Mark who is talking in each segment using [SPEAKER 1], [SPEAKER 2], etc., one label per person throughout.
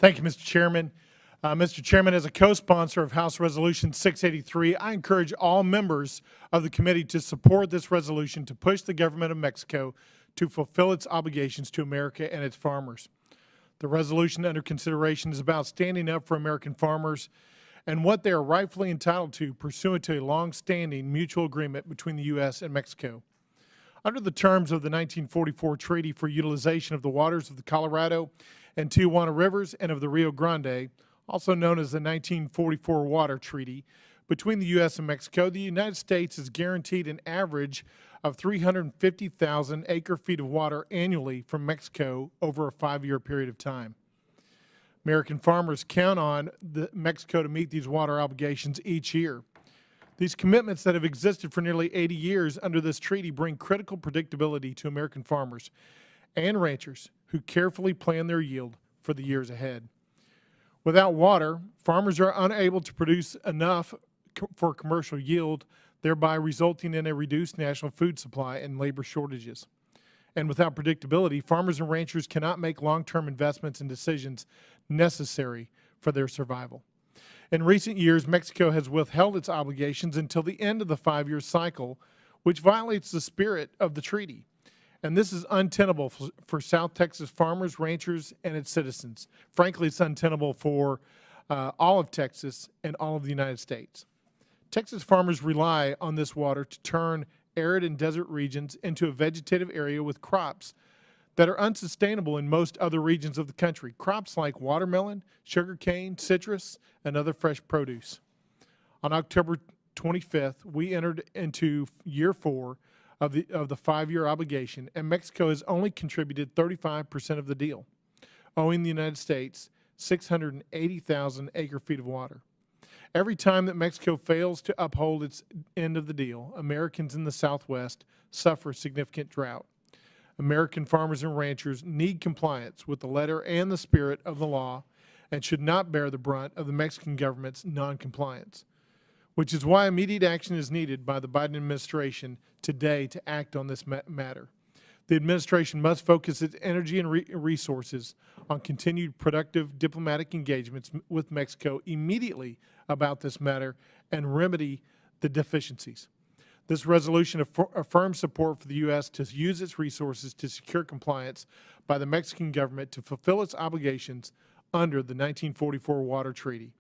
[SPEAKER 1] Thank you, Mr. Chairman. Mr. Chairman, as a co-sponsor of House Resolution 683, I encourage all members of the committee to support this resolution to push the government of Mexico to fulfill its obligations to America and its farmers. The resolution under consideration is about standing up for American farmers and what they are rightfully entitled to pursuant to a long-standing mutual agreement between the U.S. and Mexico. Under the terms of the 1944 Treaty for Utilization of the Waters of the Colorado and Tijuana Rivers and of the Rio Grande, also known as the 1944 Water Treaty, between the U.S. and Mexico, the United States is guaranteed an average of 350,000 acre-feet of water annually from Mexico over a 5-year period of time. American farmers count on Mexico to meet these water obligations each year. These commitments that have existed for nearly 80 years under this treaty bring critical predictability to American farmers and ranchers who carefully plan their yield for the years ahead. Without water, farmers are unable to produce enough for commercial yield, thereby resulting in a reduced national food supply and labor shortages. And without predictability, farmers and ranchers cannot make long-term investments and decisions necessary for their survival. In recent years, Mexico has withheld its obligations until the end of the 5-year cycle, which violates the spirit of the treaty. And this is untenable for South Texas farmers, ranchers, and its citizens. Frankly, it's untenable for all of Texas and all of the United States. Texas farmers rely on this water to turn arid and desert regions into a vegetative area with crops that are unsustainable in most other regions of the country. Crops like watermelon, sugarcane, citrus, and other fresh produce. On October 25th, we entered into year 4 of the 5-year obligation, and Mexico has only contributed 35% of the deal, owing the United States 680,000 acre-feet of water. Every time that Mexico fails to uphold its end of the deal, Americans in the Southwest suffer significant drought. American farmers and ranchers need compliance with the letter and the spirit of the law and should not bear the brunt of the Mexican government's noncompliance, which is why immediate action is needed by the Biden administration today to act on this matter. The administration must focus its energy and resources on continued productive diplomatic engagements with Mexico immediately about this matter and remedy the deficiencies. This resolution affirms support for the U.S. to use its resources to secure compliance by the Mexican government to fulfill its obligations under the 1944 Water Treaty.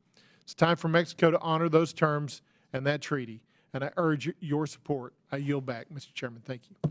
[SPEAKER 1] It's time for Mexico to honor those terms and that treaty, and I urge your support. I yield back, Mr. Chairman. Thank you.